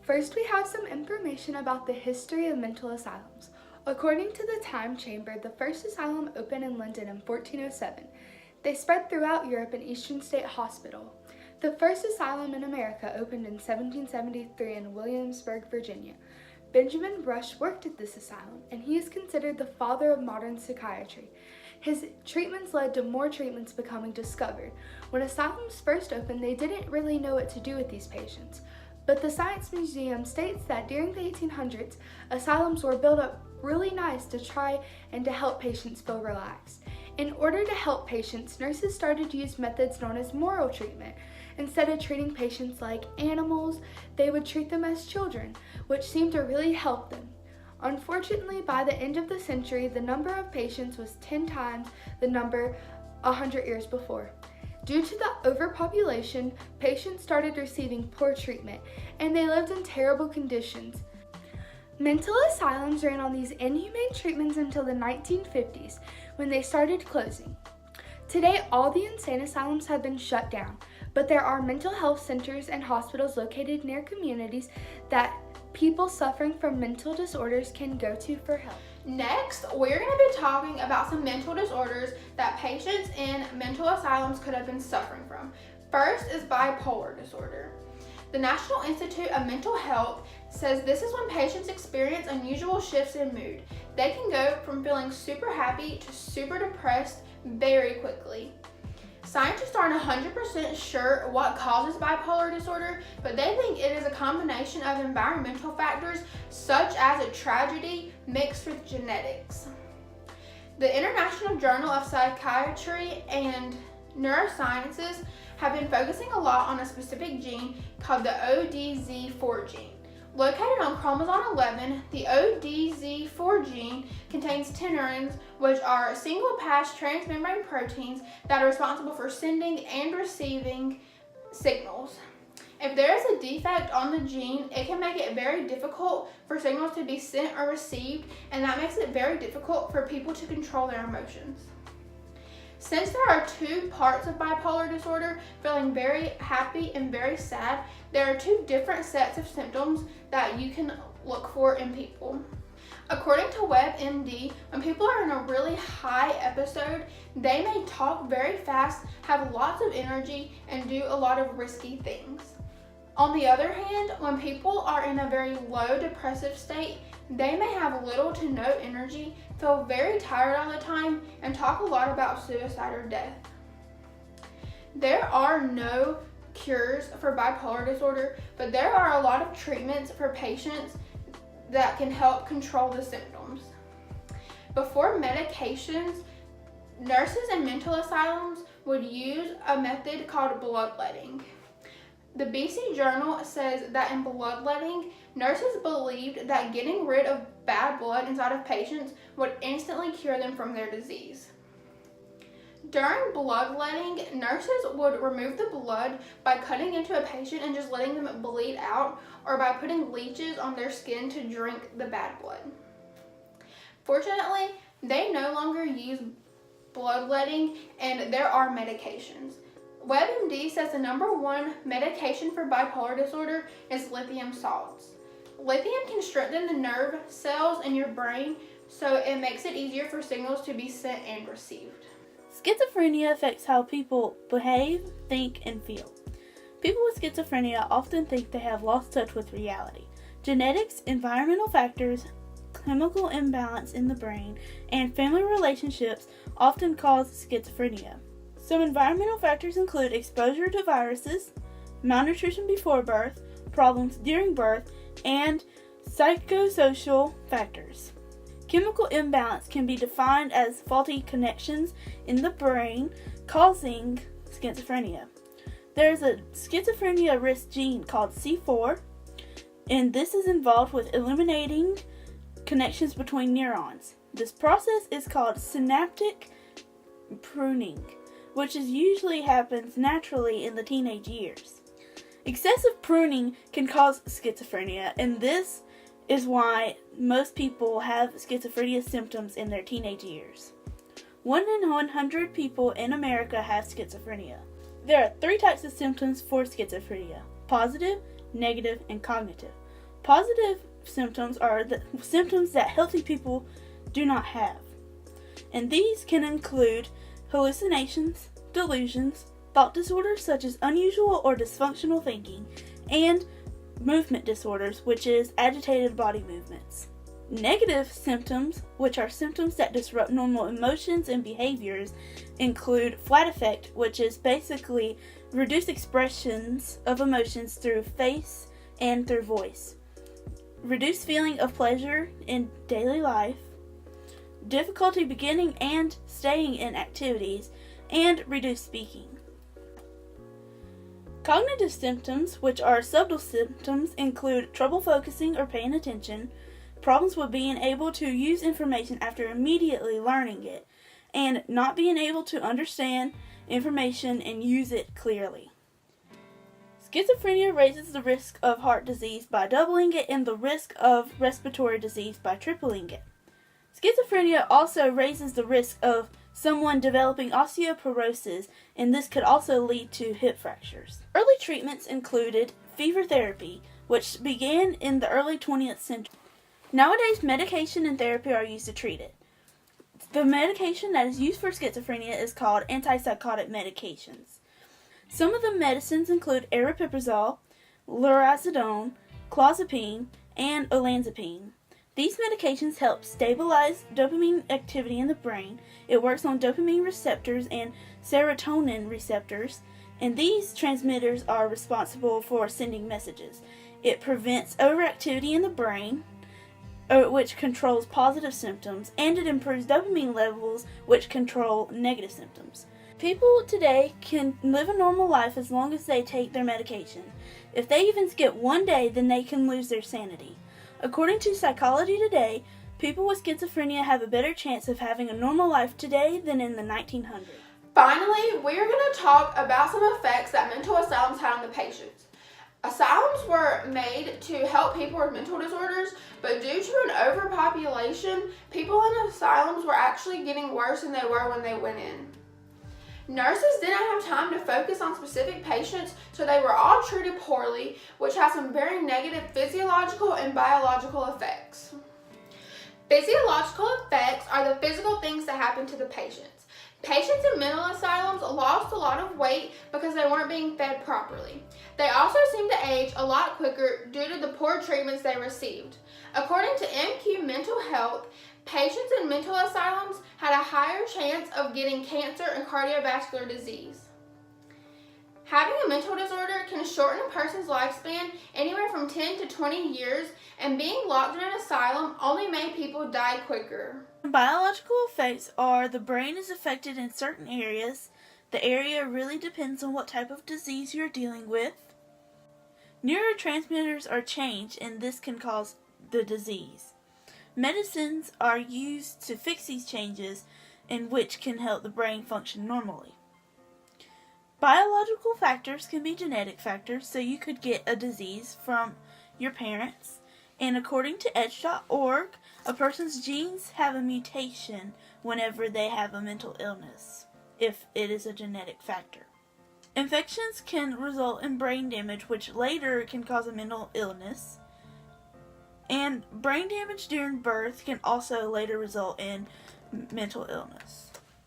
First, we have some information about the history of mental asylums. According to the Time Chamber, the first asylum opened in London in 1407. They spread throughout Europe in Eastern State Hospital. The first asylum in America opened in 1773 in Williamsburg, Virginia. Benjamin Rush worked at this asylum, and he is considered the father of modern psychiatry. His treatments led to more treatments becoming discovered. When asylums first opened, they didn't really know what to do with these patients. But the Science Museum states that during the 1800s, asylums were built up really nice to try and to help patients feel relaxed. In order to help patients, nurses started to use methods known as moral treatment. Instead of treating patients like animals, they would treat them as children, which seemed to really help them. Unfortunately, by the end of the century, the number of patients was 10 times the number 100 years before. Due to the overpopulation, patients started receiving poor treatment, and they lived in terrible conditions. Mental asylums ran on these inhumane treatments until the 1950s, when they started closing. Today, all the insane asylums have been shut down, but there are mental health centers and hospitals located near communities that people suffering from mental disorders can go to for help. Next, we're going to be talking about some mental disorders that patients in mental asylums could have been suffering from. First is bipolar disorder. The National Institute of Mental Health says this is when patients experience unusual shifts in mood. They can go from feeling super happy to super depressed very quickly. Scientists aren't 100% sure what causes bipolar disorder, but they think it is a combination of environmental factors such as a tragedy mixed with genetics. The International Journal of Psychiatry and Neurosciences have been focusing a lot on a specific gene called the ODZ4 gene. Located on chromosome 11, the ODZ4 gene contains tenorins, which are single-pass transmembrane proteins that are responsible for sending and receiving signals. If there is a defect on the gene, it can make it very difficult for signals to be sent or received, and that makes it very difficult for people to control their emotions. Since there are two parts of bipolar disorder, feeling very happy and very sad, there are two different sets of symptoms that you can look for in people. According to WebMD, when people are in a really high episode, they may talk very fast, have lots of energy, and do a lot of risky things. On the other hand, when people are in a very low depressive state, they may have little to no energy, feel very tired all the time, and talk a lot about suicide or death. There are no cures for bipolar disorder, but there are a lot of treatments for patients that can help control the symptoms. Before medications, nurses in mental asylums would use a method called bloodletting. The BC Journal says that in bloodletting, nurses believed that getting rid of bad blood inside of patients would instantly cure them from their disease. During bloodletting, nurses would remove the blood by cutting into a patient and just letting them bleed out, or by putting leeches on their skin to drink the bad blood. Fortunately, they no longer use bloodletting, and there are medications. WebMD says the number one medication for bipolar disorder is lithium salts. Lithium can strengthen the nerve cells in your brain, so it makes it easier for signals to be sent and received. Schizophrenia affects how people behave, think, and feel. People with schizophrenia often think they have lost touch with reality. Genetics, environmental factors, chemical imbalance in the brain, and family relationships often cause schizophrenia. Some environmental factors include exposure to viruses, malnutrition before birth, problems during birth, and psychosocial factors. Chemical imbalance can be defined as faulty connections in the brain causing schizophrenia. There is a schizophrenia risk gene called C4, and this is involved with eliminating connections between neurons. This process is called synaptic pruning, which usually happens naturally in the teenage years. Excessive pruning can cause schizophrenia, and this is why most people have schizophrenia symptoms in their teenage years. 1 in 100 people in America have schizophrenia. There are 3 types of symptoms for schizophrenia: positive, negative, and cognitive. Positive symptoms are the symptoms that healthy people do not have, and these can include hallucinations, delusions, thought disorders such as unusual or dysfunctional thinking, and movement disorders, which is agitated body movements. Negative symptoms, which are symptoms that disrupt normal emotions and behaviors, include flat affect, which is basically reduced expressions of emotions through face and through voice, reduced feeling of pleasure in daily life, difficulty beginning and staying in activities, and reduced speaking. Cognitive symptoms, which are subtle symptoms, include trouble focusing or paying attention, problems with being able to use information after immediately learning it, and not being able to understand information and use it clearly. Schizophrenia raises the risk of heart disease by doubling it and the risk of respiratory disease by tripling it. Schizophrenia also raises the risk of someone developing osteoporosis, and this could also lead to hip fractures. Early treatments included fever therapy, which began in the early 20th century. Nowadays, medication and therapy are used to treat it. The medication that is used for schizophrenia is called antipsychotic medications. Some of the medicines include aripiprazole, lurasidone, clozapine, and olanzapine. These medications help stabilize dopamine activity in the brain. It works on dopamine receptors and serotonin receptors, and these transmitters are responsible for sending messages. It prevents overactivity in the brain, which controls positive symptoms, and it improves dopamine levels, which control negative symptoms. People today can live a normal life as long as they take their medication. If they even skip one day, then they can lose their sanity. According to Psychology Today, people with schizophrenia have a better chance of having a normal life today than in the 1900s. Finally, we are going to talk about some effects that mental asylums had on the patients. Asylums were made to help people with mental disorders, but due to an overpopulation, people in asylums were actually getting worse than they were when they went in. Nurses didn't have time to focus on specific patients, so they were all treated poorly, which has some very negative physiological and biological effects. Physiological effects are the physical things that happen to the patients. Patients in mental asylums lost a lot of weight because they weren't being fed properly. They also seemed to age a lot quicker due to the poor treatments they received. According to MQ Mental Health, patients in mental asylums had a higher chance of getting cancer and cardiovascular disease. Having a mental disorder can shorten a person's lifespan anywhere from 10 to 20 years, and being locked in an asylum only made people die quicker. Biological effects are the brain is affected in certain areas. The area really depends on what type of disease you're dealing with. Neurotransmitters are changed, and this can cause the disease. Medicines are used to fix these changes, and which can help the brain function normally. Biological factors can be genetic factors, so you could get a disease from your parents. And according to Edge.org, a person's genes have a mutation whenever they have a mental illness, if it is a genetic factor. Infections can result in brain damage, which later can cause a mental illness. And brain damage during birth can also later result in mental illness.